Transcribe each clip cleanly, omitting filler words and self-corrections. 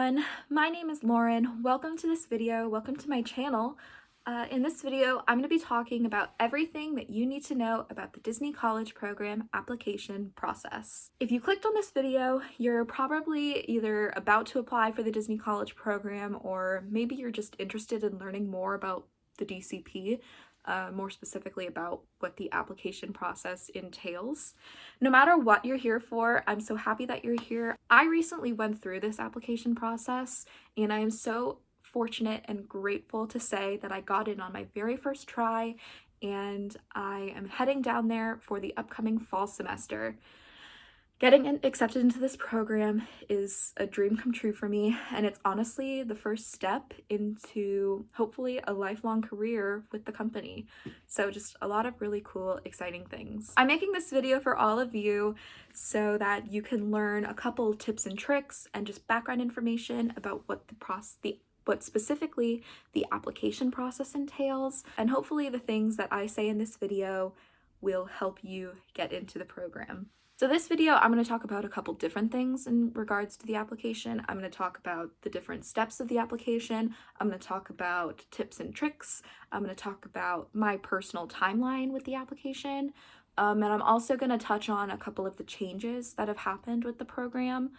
everyone, my name is Lauren. Welcome to this video, welcome to my channel. In this video, I'm going to be talking about everything that you need to know about the Disney College Program application process. If you clicked on this video, you're probably either about to apply for the Disney College Program, or maybe you're just interested in learning more about the DCP. More specifically about what the application process entails. No matter what you're here for, I'm so happy that you're here. I recently went through this application process, and I am so fortunate and grateful to say that I got in on my very first try, and I am heading down there for the upcoming fall semester. Getting accepted into this program is a dream come true for me, and it's honestly the first step into hopefully a lifelong career with the company. So just a lot of really cool, exciting things. I'm making this video for all of you so that you can learn a couple tips and tricks and just background information about what specifically the application process entails, and hopefully the things that I say in this video will help you get into the program. So this video, I'm going to talk about a couple different things in regards to the application. I'm going to talk about the different steps of the application. I'm going to talk about tips and tricks. I'm going to talk about my personal timeline with the application. And I'm also going to touch on a couple of the changes that have happened with the program,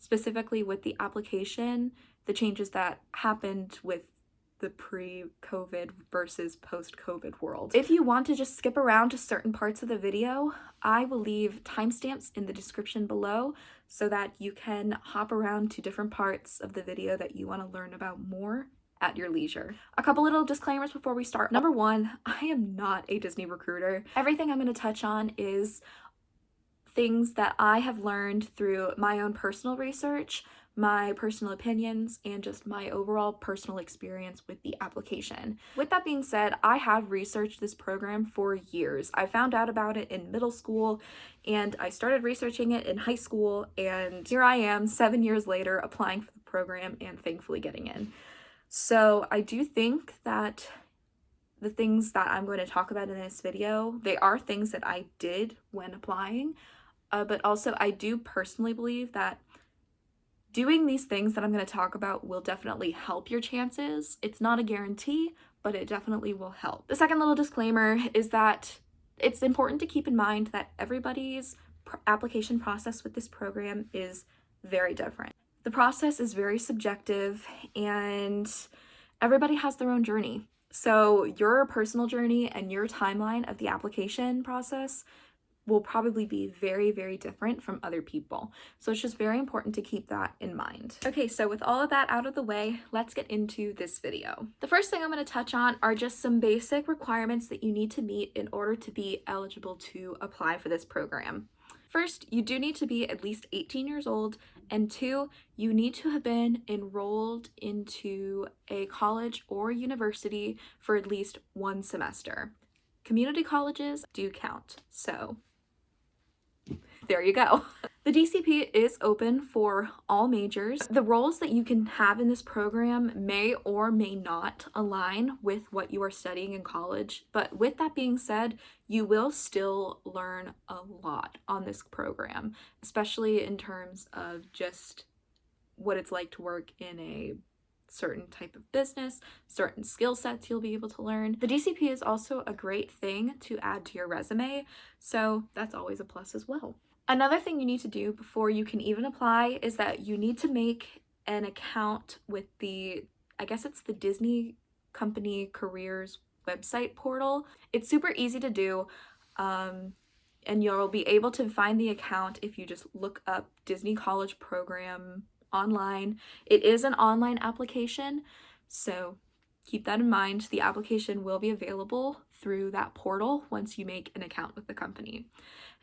specifically with the application, the changes that happened with the pre-COVID versus post-COVID world. If you want to just skip around to certain parts of the video, I will leave timestamps in the description below so that you can hop around to different parts of the video that you want to learn about more at your leisure. A couple little disclaimers before we start. Number one, I am not a Disney recruiter. Everything I'm going to touch on is things that I have learned through my own personal research, my personal opinions, and just my overall personal experience with the application. With that being said, I have researched this program for years. I found out about it in middle school, and I started researching it in high school, and here I am 7 years later applying for the program and thankfully getting in. So I do think that the things that I'm going to talk about in this video, they are things that I did when applying, but also I do personally believe that doing these things that I'm going to talk about will definitely help your chances. It's not a guarantee, but it definitely will help. The second little disclaimer is that it's important to keep in mind that everybody's application process with this program is very different. The process is very subjective, and everybody has their own journey. So your personal journey and your timeline of the application process will probably be very, very different from other people. So it's just very important to keep that in mind. Okay, so with all of that out of the way, let's get into this video. The first thing I'm going to touch on are just some basic requirements that you need to meet in order to be eligible to apply for this program. First, you do need to be at least 18 years old, and two, you need to have been enrolled into a college or university for at least one semester. Community colleges do count, so there you go. The DCP is open for all majors. The roles that you can have in this program may or may not align with what you are studying in college, but with that being said, you will still learn a lot on this program, especially in terms of just what it's like to work in a certain type of business, certain skill sets you'll be able to learn. The DCP is also a great thing to add to your resume, so that's always a plus as well. Another thing you need to do before you can even apply is that you need to make an account with I guess it's the Disney Company Careers website portal. It's super easy to do, and you'll be able to find the account if you just look up Disney College Program online. It is an online application, so keep that in mind. The application will be available through that portal once you make an account with the company.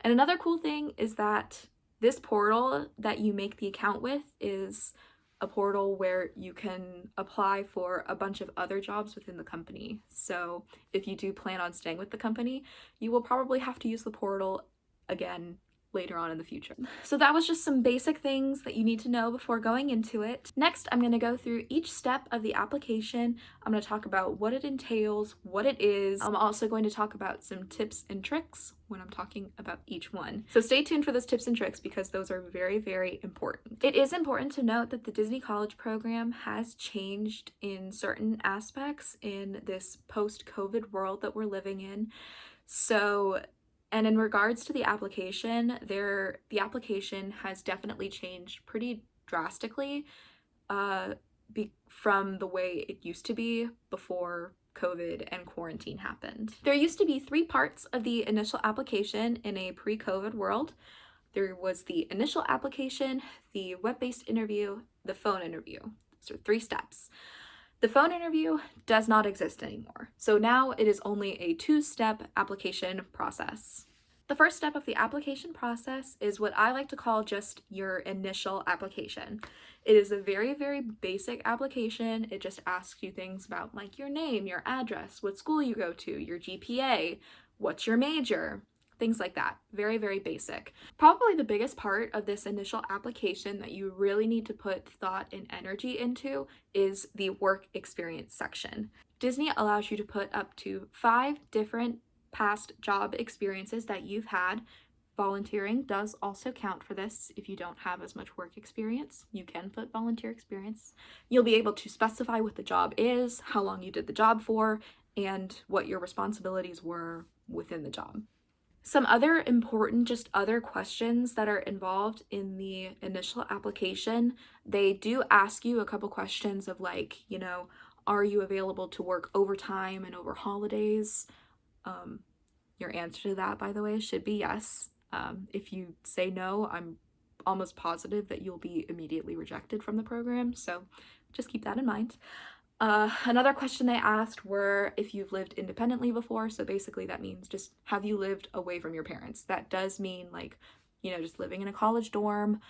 And another cool thing is that this portal that you make the account with is a portal where you can apply for a bunch of other jobs within the company. So if you do plan on staying with the company, you will probably have to use the portal again later on in the future. So that was just some basic things that you need to know before going into it. Next, I'm going to go through each step of the application. I'm going to talk about what it entails, what it is. I'm also going to talk about some tips and tricks when I'm talking about each one. So stay tuned for those tips and tricks because those are very, very important. It is important to note that the Disney College program has changed in certain aspects in this post-COVID world that we're living in. So, and in regards to the application, the application has definitely changed pretty drastically from the way it used to be before COVID and quarantine happened. There used to be 3 parts of the initial application in a pre-COVID world. There was the initial application, the web-based interview, the phone interview. So 3 steps. The phone interview does not exist anymore, so now it is only a 2-step application process. The first step of the application process is what I like to call just your initial application. It is a very, very basic application. It just asks you things about like your name, your address, what school you go to, your GPA, what's your major, things like that. Very, very basic. Probably the biggest part of this initial application that you really need to put thought and energy into is the work experience section. Disney allows you to put up to 5 different past job experiences that you've had. Volunteering does also count for this. If you don't have as much work experience, you can put volunteer experience. You'll be able to specify what the job is, how long you did the job for, and what your responsibilities were within the job. Some other important, just other questions that are involved in the initial application, they do ask you a couple questions of like, you know, are you available to work overtime and over holidays? Your answer to that, by the way, should be yes. If you say no, I'm almost positive that you'll be immediately rejected from the program, so just keep that in mind. Another question they asked were if you've lived independently before. So basically that means just have you lived away from your parents? That does mean like, you know, just living in a college dorm,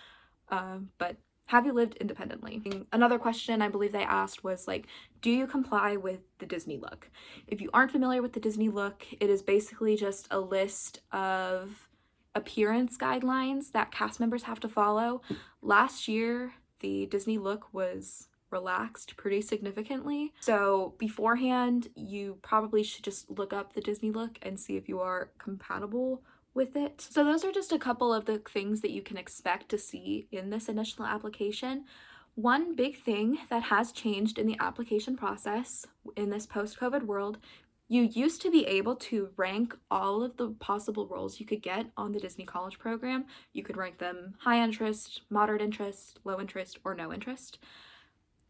but have you lived independently? Another question I believe they asked was like, do you comply with the Disney look? If you aren't familiar with the Disney look, it is basically just a list of appearance guidelines that cast members have to follow. Last year, the Disney look was relaxed pretty significantly. So beforehand, you probably should just look up the Disney look and see if you are compatible with it. So those are just a couple of the things that you can expect to see in this initial application. One big thing that has changed in the application process in this post-COVID world, you used to be able to rank all of the possible roles you could get on the Disney College program. You could rank them high interest, moderate interest, low interest, or no interest.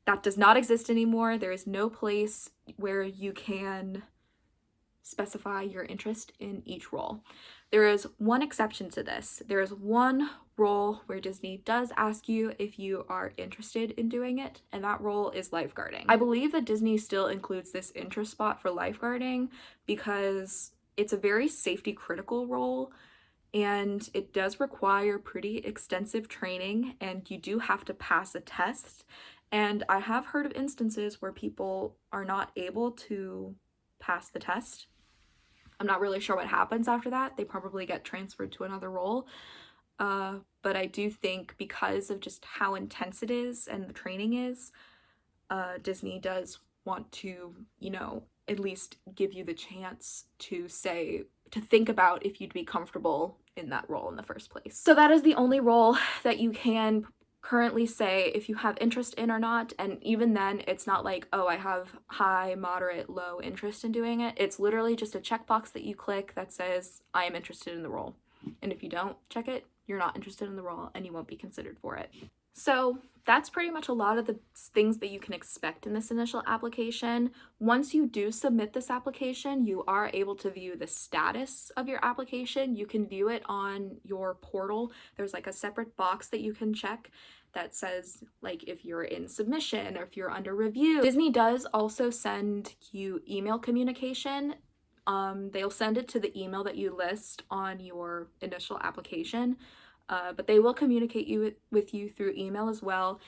That does not exist anymore. There is no place where you can specify your interest in each role. There is one exception to this. There is one role where Disney does ask you if you are interested in doing it, and that role is lifeguarding. I believe that Disney still includes this interest spot for lifeguarding because it's a very safety critical role and it does require pretty extensive training and you do have to pass a test. And I have heard of instances where people are not able to pass the test. I'm not really sure what happens after that. They probably get transferred to another role. But I do think because of just how intense it is and the training is, Disney does want to, you know, at least give you the chance to think about if you'd be comfortable in that role in the first place. So that is the only role that you can currently say if you have interest in or not, and even then it's not like, oh, I have high, moderate, low interest in doing it. It's literally just a checkbox that you click that says I am interested in the role, and if you don't check it, you're not interested in the role and you won't be considered for it. So that's pretty much a lot of the things that you can expect in this initial application. Once you do submit this application, you are able to view the status of your application. You can view it on your portal. There's like a separate box that you can check that says like if you're in submission or if you're under review. Disney does also send you email communication. They'll send it to the email that you list on your initial application. But they will communicate with you through email as well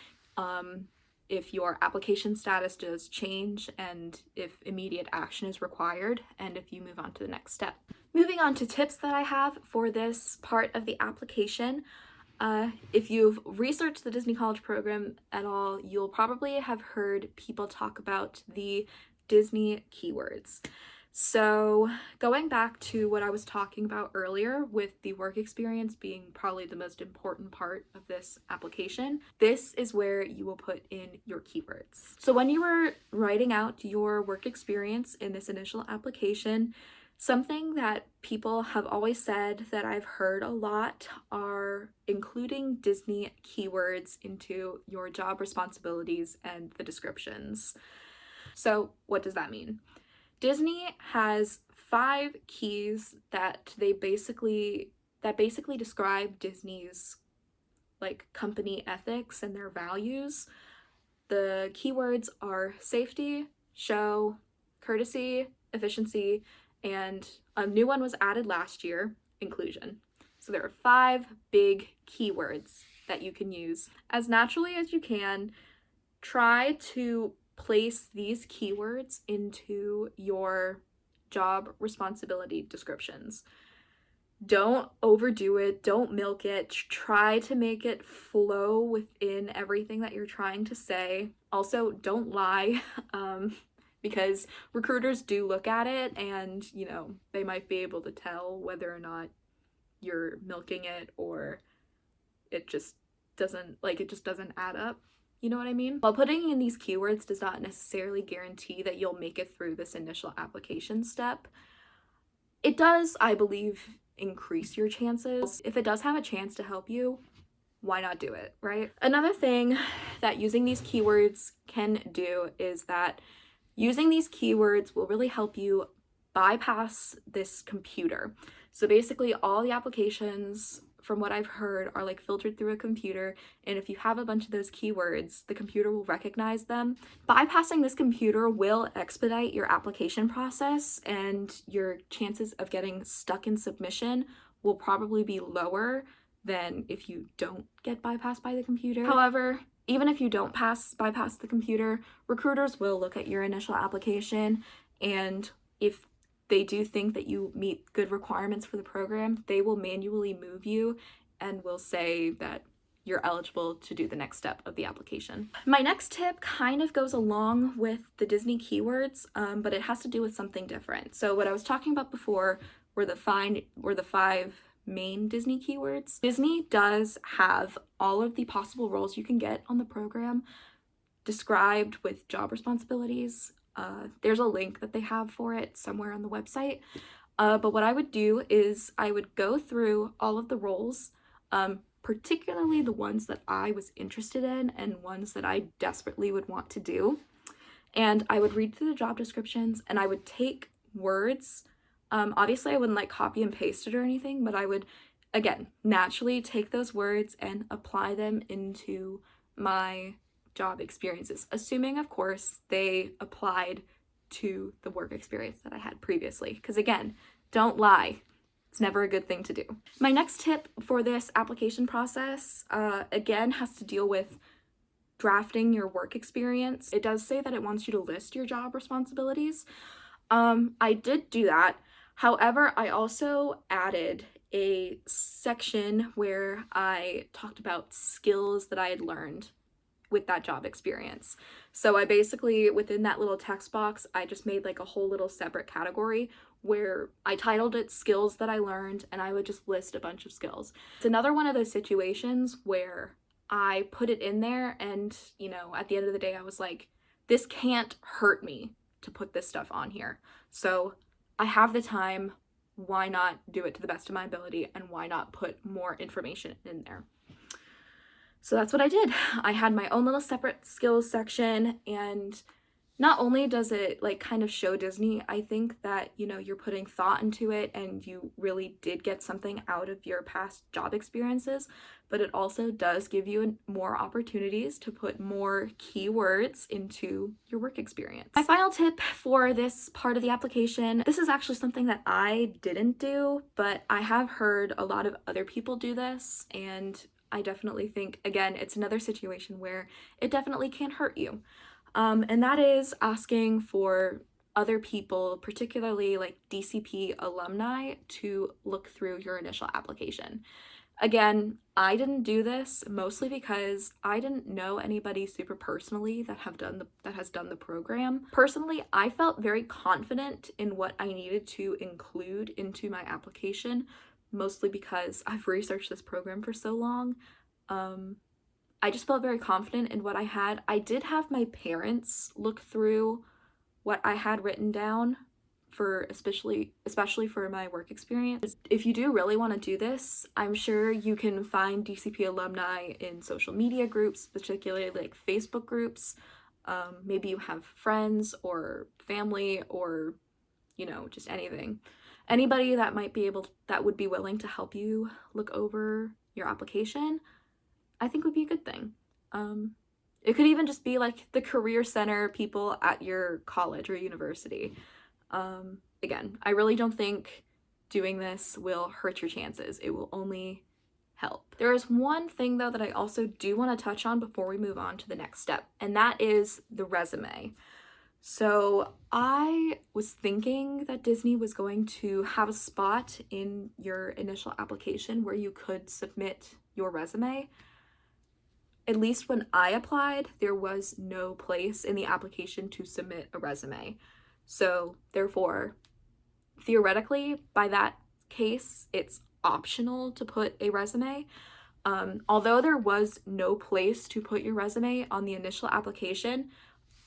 if your application status does change and if immediate action is required and if you move on to the next step. Moving on to tips that I have for this part of the application. If you've researched the Disney College program at all, you'll probably have heard people talk about the Disney keywords. So going back to what I was talking about earlier with the work experience being probably the most important part of this application, this is where you will put in your keywords. So when you were writing out your work experience in this initial application, something that people have always said that I've heard a lot are including Disney keywords into your job responsibilities and the descriptions. So what does that mean? Disney has 5 keys that basically describe Disney's like company ethics and their values. The keywords are safety, show, courtesy, efficiency, and a new one was added last year, inclusion. So there are 5 big keywords that you can use. As naturally as you can, try to place these keywords into your job responsibility descriptions. Don't overdo it, don't milk it, try to make it flow within everything that you're trying to say. Also, don't lie, because recruiters do look at it and, they might be able to tell whether or not you're milking it or it just doesn't add up. You know what I mean? While putting in these keywords does not necessarily guarantee that you'll make it through this initial application step, it does, I believe, increase your chances. If it does have a chance to help you, why not do it, right? Another thing that using these keywords can do is that using these keywords will really help you bypass this computer. So basically all the applications, from what I've heard, are like filtered through a computer, and if you have a bunch of those keywords, the computer will recognize them. Bypassing this computer will expedite your application process, and your chances of getting stuck in submission will probably be lower than if you don't get bypassed by the computer. However, even if you don't bypass the computer, recruiters will look at your initial application, and if they do think that you meet good requirements for the program, they will manually move you and will say that you're eligible to do the next step of the application. My next tip kind of goes along with the Disney keywords, but it has to do with something different. So what I was talking about before were the 5 main Disney keywords. Disney does have all of the possible roles you can get on the program described with job responsibilities. There's a link that they have for it somewhere on the website. But what I would do is I would go through all of the roles, particularly the ones that I was interested in and ones that I desperately would want to do. And I would read through the job descriptions and I would take words. Obviously I wouldn't like copy and paste it or anything, but I would, again, naturally take those words and apply them into my job experiences, assuming of course they applied to the work experience that I had previously, because again, don't lie. It's never a good thing to do. My next tip for this application process, again, has to deal with drafting your work experience. It does say that it wants you to list your job responsibilities. I did do that. However, I also added a section where I talked about skills that I had learned with that job experience. So I basically, within that little text box, I just made like a whole little separate category where I titled it skills that I learned, and I would just list a bunch of skills. It's another one of those situations where I put it in there and, at the end of the day, I was like, this can't hurt me to put this stuff on here. So I have the time, why not do it to the best of my ability, and why not put more information in there? So that's what I did. I had my own little separate skills section, and not only does it like kind of show Disney, I think that, you're putting thought into it and you really did get something out of your past job experiences, but it also does give you more opportunities to put more keywords into your work experience. My final tip for this part of the application, this is actually something that I didn't do, but I have heard a lot of other people do this, and I definitely think, again, it's another situation where it definitely can't hurt you. And that is asking for other people, particularly like DCP alumni, to look through your initial application. Again, I didn't do this mostly because I didn't know anybody super personally that has done the program. Personally, I felt very confident in what I needed to include into my application, mostly because I've researched this program for so long. I just felt very confident in what I had. I did have my parents look through what I had written down for especially for my work experience. If you do really want to do this, I'm sure you can find DCP alumni in social media groups, particularly like Facebook groups. Maybe you have friends or family or, you know, just anything. Anybody that would be willing to help you look over your application, I think would be a good thing. It could even just be like the career center people at your college or university. Again, I really don't think doing this will hurt your chances. It will only help. There is one thing though that I also do want to touch on before we move on to the next step, and that is the resume. So I was thinking that Disney was going to have a spot in your initial application where you could submit your resume. At least when I applied, there was no place in the application to submit a resume. So therefore, theoretically, by that case, it's optional to put a resume. Although there was no place to put your resume on the initial application,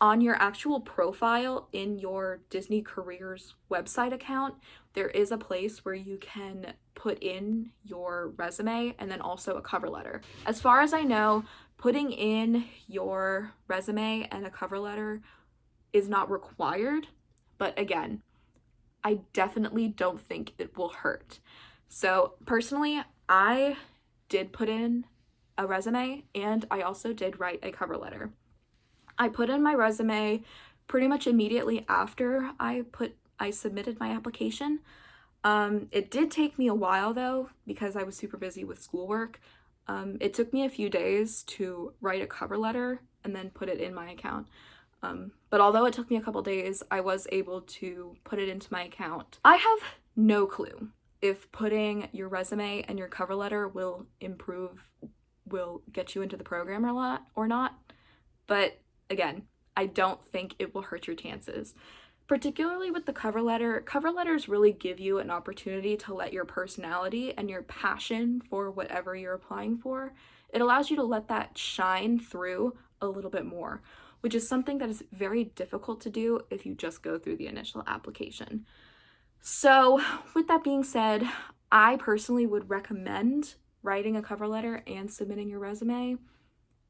on your actual profile in your Disney Careers website account, there is a place where you can put in your resume and then also a cover letter. As far as I know, putting in your resume and a cover letter is not required, but again, I definitely don't think it will hurt. So personally, I did put in a resume and I also did write a cover letter. I put in my resume pretty much immediately after I submitted my application. It did take me a while though, because I was super busy with schoolwork. It took me a few days to write a cover letter and then put it in my account. But although it took me a couple days, I was able to put it into my account. I have no clue if putting your resume and your cover letter will get you into the program or not. But again, I don't think it will hurt your chances. Particularly with the cover letter, cover letters really give you an opportunity to let your personality and your passion for whatever you're applying for, it allows you to let that shine through a little bit more, which is something that is very difficult to do if you just go through the initial application. So with that being said, I personally would recommend writing a cover letter and submitting your resume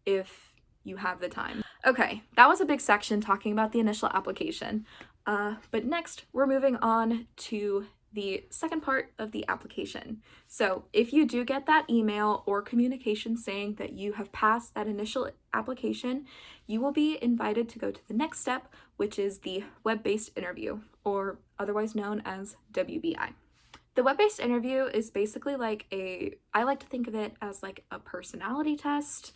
if you have the time. Okay, that was a big section talking about the initial application. But next, we're moving on to the second part of the application. So if you do get that email or communication saying that you have passed that initial application, you will be invited to go to the next step, which is the web-based interview, or otherwise known as WBI. The web-based interview is basically like I like to think of it as like a personality test,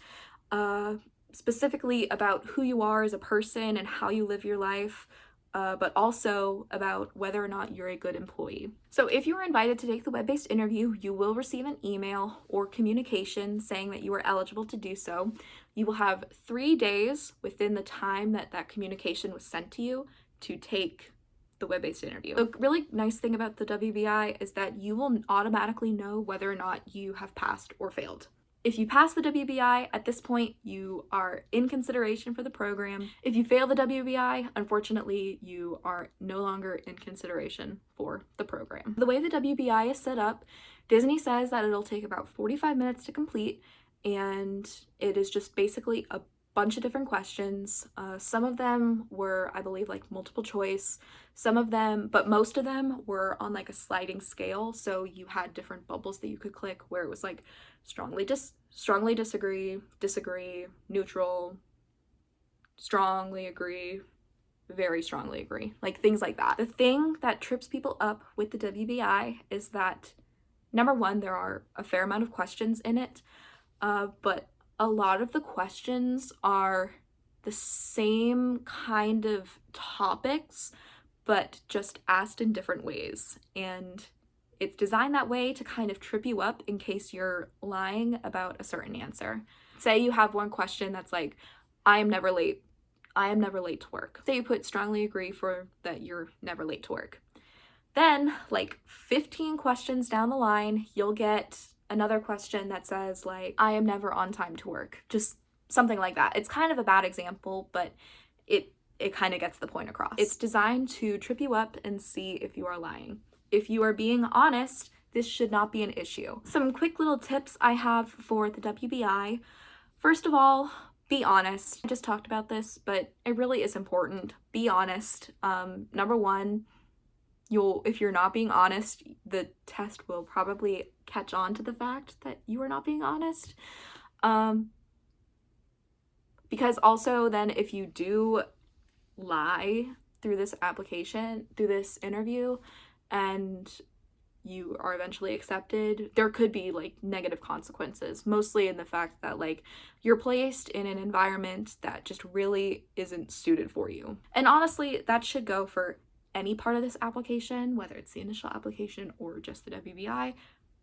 specifically about who you are as a person and how you live your life, but also about whether or not you're a good employee. So if you are invited to take the web-based interview, you will receive an email or communication saying that you are eligible to do so. You will have 3 days within the time that that communication was sent to you to take the web-based interview. The really nice thing about the WBI is that you will automatically know whether or not you have passed or failed. If you pass the WBI, at this point, you are in consideration for the program. If you fail the WBI, unfortunately, you are no longer in consideration for the program. The way the WBI is set up, Disney says that it'll take about 45 minutes to complete, and it is just basically a bunch of different questions. Some of them were, I believe, like multiple choice. But most of them were on like a sliding scale. So you had different bubbles that you could click where it was like strongly disagree, neutral, strongly agree, very strongly agree, like things like that. The thing that trips people up with the WBI is that, number one, there are a fair amount of questions in it, but a lot of the questions are the same kind of topics, but just asked in different ways. And it's designed that way to kind of trip you up in case you're lying about a certain answer. Say you have one question that's like, I am never late. I am never late to work. Say you put strongly agree for that you're never late to work. Then, like 15 questions down the line, you'll get another question that says like, I am never on time to work. Just something like that. It's kind of a bad example, but it kind of gets the point across. It's designed to trip you up and see if you are lying. If you are being honest, this should not be an issue. Some quick little tips I have for the WBI. First of all, be honest. I just talked about this, but it really is important. Be honest. Number one, if you're not being honest, the test will probably catch on to the fact that you are not being honest. Because also then if you do lie through this interview, and you are eventually accepted, there could be like negative consequences, mostly in the fact that like you're placed in an environment that just really isn't suited for you. And honestly, that should go for any part of this application, whether it's the initial application or just the WBI.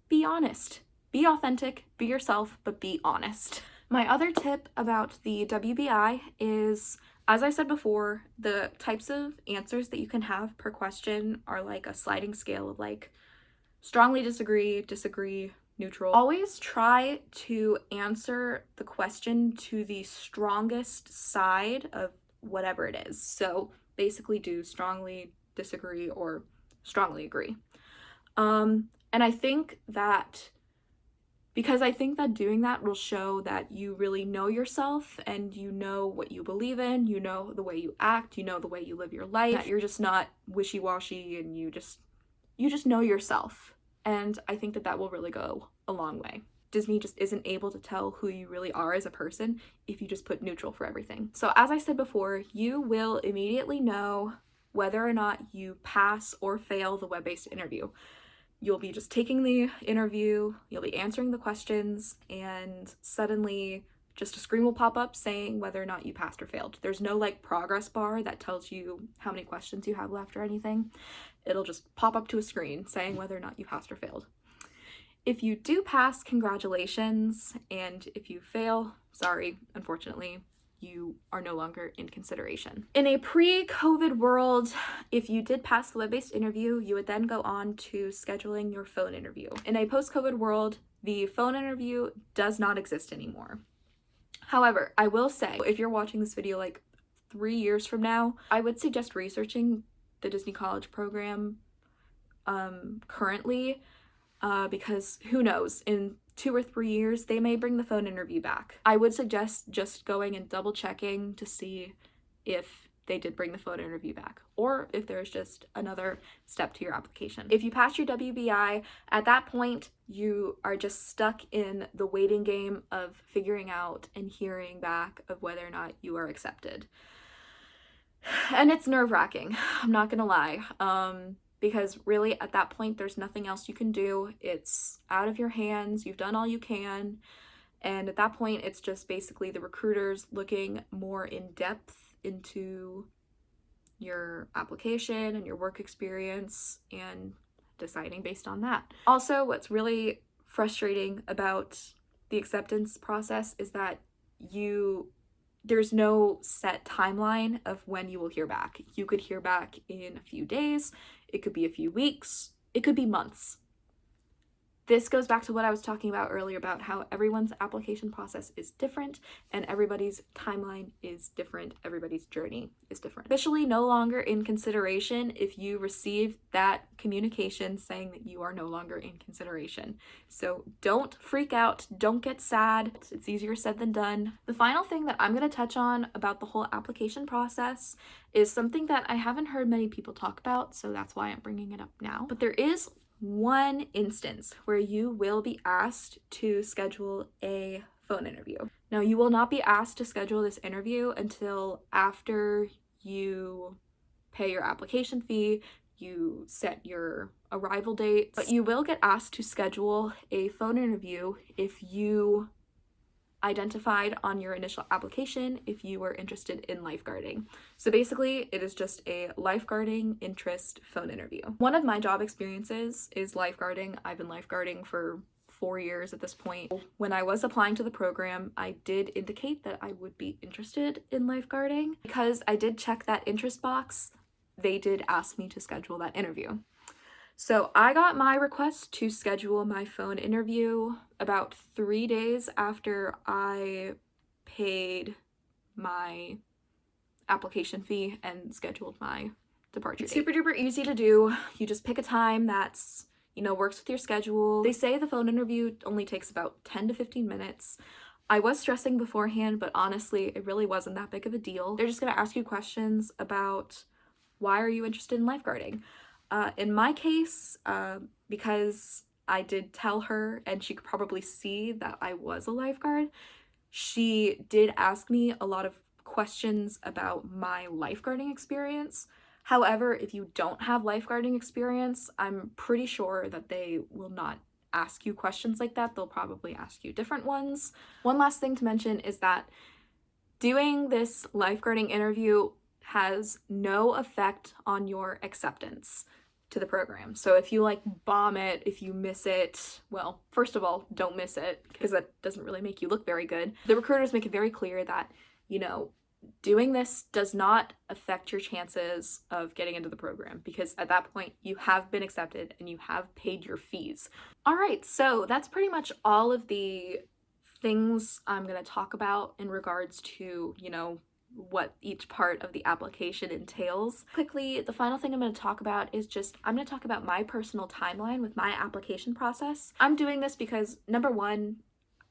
Be honest, be authentic, be yourself, but be honest. My other tip about the WBI is, as I said before, the types of answers that you can have per question are like a sliding scale of like strongly disagree, disagree, neutral. Always try to answer the question to the strongest side of whatever it is. So basically do strongly disagree or strongly agree. And I think that because I think that doing that will show that you really know yourself and you know what you believe in, you know the way you act, you know the way you live your life, that you're just not wishy-washy and you just know yourself. And I think that that will really go a long way. Disney just isn't able to tell who you really are as a person if you just put neutral for everything. So as I said before, you will immediately know whether or not you pass or fail the web-based interview. You'll be just taking the interview, you'll be answering the questions, and suddenly just a screen will pop up saying whether or not you passed or failed. There's no like progress bar that tells you how many questions you have left or anything. It'll just pop up to a screen saying whether or not you passed or failed. If you do pass, congratulations, and if you fail, sorry, unfortunately, you are no longer in consideration. In a pre-COVID world, if you did pass the web-based interview, you would then go on to scheduling your phone interview. In a post-COVID world, the phone interview does not exist anymore. However, I will say, if you're watching this video like 3 years from now, I would suggest researching the Disney College program currently, because who knows, in 2 or 3 years, they may bring the phone interview back. I would suggest just going and double checking to see if they did bring the phone interview back, or if there's just another step to your application. If you pass your WBI, at that point, you are just stuck in the waiting game of figuring out and hearing back of whether or not you are accepted. And it's nerve-wracking, I'm not gonna lie. Because really at that point there's nothing else you can do. It's out of your hands, you've done all you can, and at that point it's just basically the recruiters looking more in depth into your application and your work experience and deciding based on that. Also, what's really frustrating about the acceptance process is that there's no set timeline of when you will hear back. You could hear back in a few days, it could be a few weeks, it could be months. This goes back to what I was talking about earlier about how everyone's application process is different and everybody's timeline is different, everybody's journey is different. Officially no longer in consideration if you receive that communication saying that you are no longer in consideration. So don't freak out, don't get sad, it's easier said than done. The final thing that I'm going to touch on about the whole application process is something that I haven't heard many people talk about, so that's why I'm bringing it up now. But there is one instance where you will be asked to schedule a phone interview. Now, you will not be asked to schedule this interview until after you pay your application fee, you set your arrival date, but you will get asked to schedule a phone interview if you identified on your initial application if you were interested in lifeguarding. So basically, it is just a lifeguarding interest phone interview. One of my job experiences is lifeguarding. I've been lifeguarding for 4 years at this point. When I was applying to the program, I did indicate that I would be interested in lifeguarding. Because I did check that interest box, they did ask me to schedule that interview. So I got my request to schedule my phone interview about 3 days after I paid my application fee and scheduled my departure date. Super duper easy to do. You just pick a time that's, works with your schedule. They say the phone interview only takes about 10 to 15 minutes. I was stressing beforehand, but honestly, it really wasn't that big of a deal. They're just gonna ask you questions about why are you interested in lifeguarding? In my case, because I did tell her and she could probably see that I was a lifeguard, she did ask me a lot of questions about my lifeguarding experience. However, if you don't have lifeguarding experience, I'm pretty sure that they will not ask you questions like that. They'll probably ask you different ones. One last thing to mention is that doing this lifeguarding interview has no effect on your acceptance to the program. So if you bomb it, if you miss it, well, first of all, don't miss it because that doesn't really make you look very good. The recruiters make it very clear that, doing this does not affect your chances of getting into the program because at that point you have been accepted and you have paid your fees. All right, so that's pretty much all of the things I'm going to talk about in regards to, what each part of the application entails. Quickly, the final thing I'm going to talk about is I'm going to talk about my personal timeline with my application process. I'm doing this because, number one,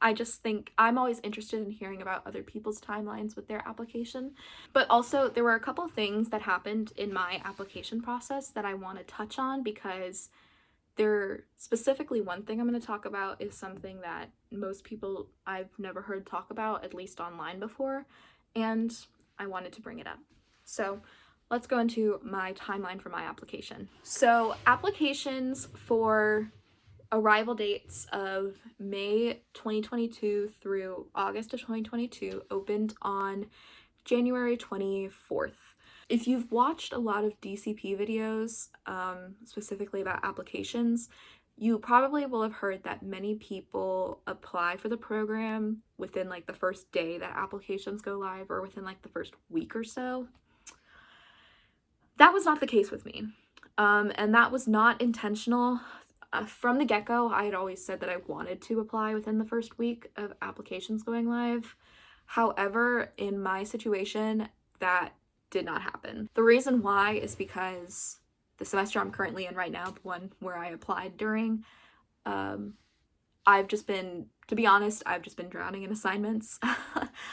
I just think I'm always interested in hearing about other people's timelines with their application. But also, there were a couple things that happened in my application process that I want to touch on because specifically one thing I'm going to talk about is something that most people I've never heard talk about, at least online before, and I wanted to bring it up. So let's go into my timeline for my application. So applications for arrival dates of May 2022 through August of 2022 opened on January 24th. If you've watched a lot of DCP videos, specifically about applications, you probably will have heard that many people apply for the program within the first day that applications go live or within the first week or so. That was not the case with me. And that was not intentional. From the get-go, I had always said that I wanted to apply within the first week of applications going live. However, in my situation, that did not happen. The reason why is because the semester I'm currently in right now, the one where I applied during, I've just been drowning in assignments.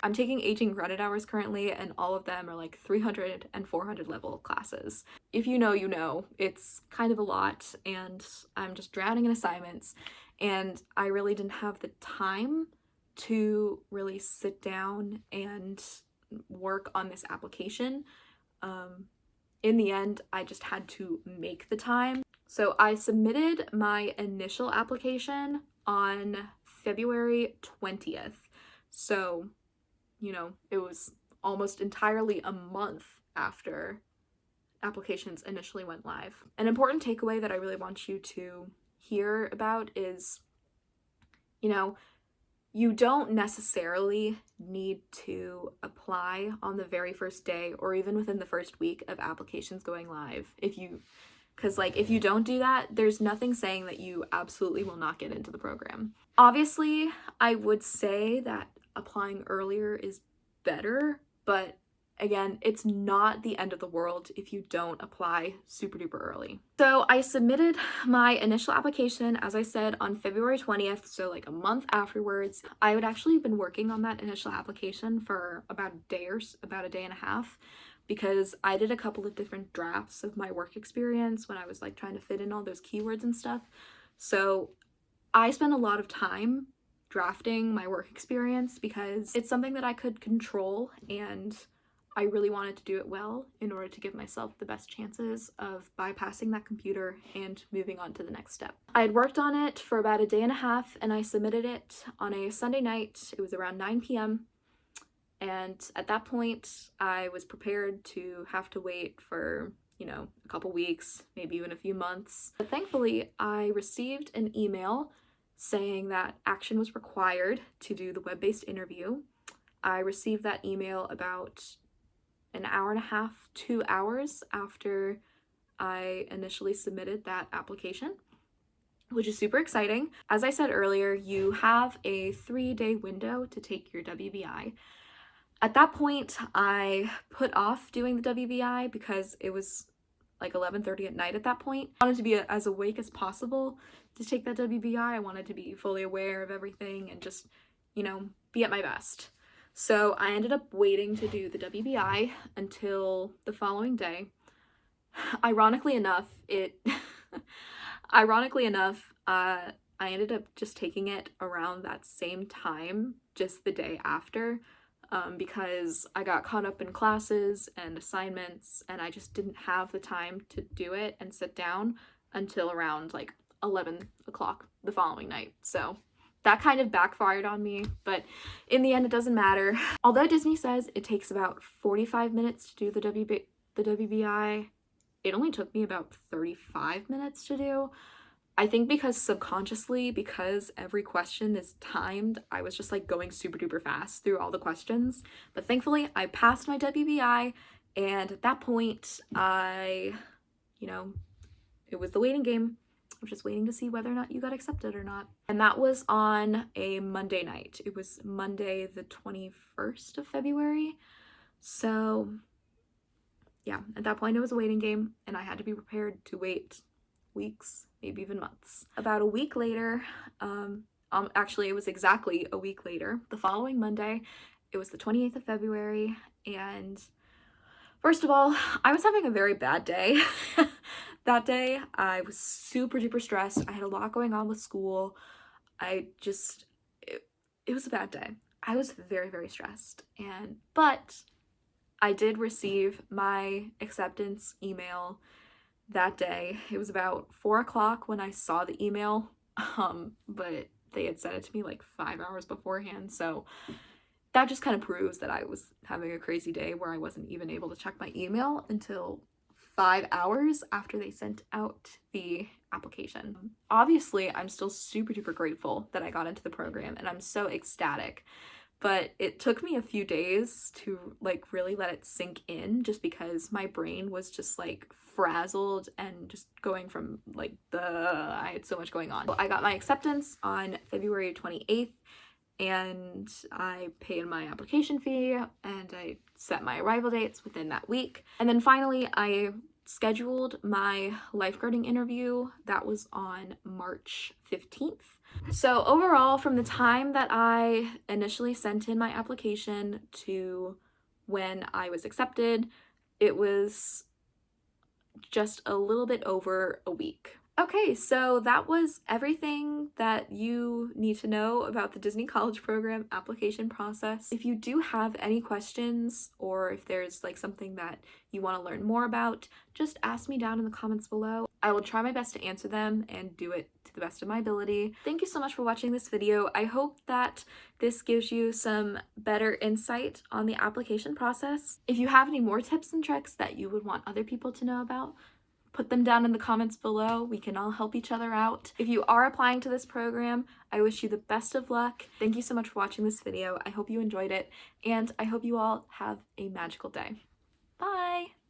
I'm taking 18 credit hours currently, and all of them are 300 and 400 level classes. If you know, it's kind of a lot, and I'm just drowning in assignments, and I really didn't have the time to really sit down and work on this application. In the end, I just had to make the time. So I submitted my initial application on February 20th. So, it was almost entirely a month after applications initially went live. An important takeaway that I really want you to hear about is, you don't necessarily need to apply on the very first day or even within the first week of applications going live. If you don't do that, there's nothing saying that you absolutely will not get into the program. Obviously, I would say that applying earlier is better, but again, it's not the end of the world if you don't apply super duper early. So I submitted my initial application, as I said, on February 20th, so a month afterwards. I had actually been working on that initial application for about a day and a half, because I did a couple of different drafts of my work experience when I was trying to fit in all those keywords and stuff. So I spent a lot of time drafting my work experience because it's something that I could control, and I really wanted to do it well in order to give myself the best chances of bypassing that computer and moving on to the next step. I had worked on it for about a day and a half, and I submitted it on a Sunday night. It was around 9 p.m. And at that point, I was prepared to have to wait for, a couple weeks, maybe even a few months. But thankfully, I received an email saying that action was required to do the web-based interview. I received that email about an hour and a half, 2 hours after I initially submitted that application, which is super exciting. As I said earlier, you have a 3-day window to take your WBI. At that point, I put off doing the WBI because it was like 11:30 at night at that point. I wanted to be as awake as possible to take that WBI. I wanted to be fully aware of everything and just, be at my best. So I ended up waiting to do the WBI until the following day. Ironically enough, I ended up just taking it around that same time, just the day after. Because I got caught up in classes and assignments, and I just didn't have the time to do it and sit down until around like 11 o'clock the following night. So that kind of backfired on me, but in the end, it doesn't matter. Although Disney says it takes about 45 minutes to do the WBI, it only took me about 35 minutes to do. I think because subconsciously, because every question is timed, I was just like going super duper fast through all the questions. But thankfully, I passed my WBI, and at that point, it was the waiting game. I was just waiting to see whether or not you got accepted or not. And that was on a Monday night. It was Monday, the 21st of February. So yeah, at that point, it was a waiting game, and I had to be prepared to wait weeks, maybe even months. About a week later, actually it was exactly a week later, the following Monday, it was the 28th of February, and first of all, I was having a very bad day. That day, I was super duper stressed. I had a lot going on with school. It was a bad day. I was very, very stressed, but I did receive my acceptance email that day. It was about 4 o'clock when I saw the email, but they had sent it to me like 5 hours beforehand, so that just kind of proves that I was having a crazy day where I wasn't even able to check my email until 5 hours after they sent out the application. Obviously, I'm still super duper grateful that I got into the program, and I'm so ecstatic. But it took me a few days to like really let it sink in, just because my brain was just like frazzled and just going from like I had so much going on. I got my acceptance on February 28th, and I paid my application fee, and I set my arrival dates within that week. And then finally, I scheduled my lifeguarding interview. That was on March 15th. So overall, from the time that I initially sent in my application to when I was accepted, it was just a little bit over a week. Okay, so that was everything that you need to know about the Disney College Program application process. If you do have any questions, or if there's like something that you want to learn more about, just ask me down in the comments below. I will try my best to answer them and do it to the best of my ability. Thank you so much for watching this video. I hope that this gives you some better insight on the application process. If you have any more tips and tricks that you would want other people to know about, put them down in the comments below. We can all help each other out. If you are applying to this program, I wish you the best of luck. Thank you so much for watching this video. I hope you enjoyed it, and I hope you all have a magical day. Bye!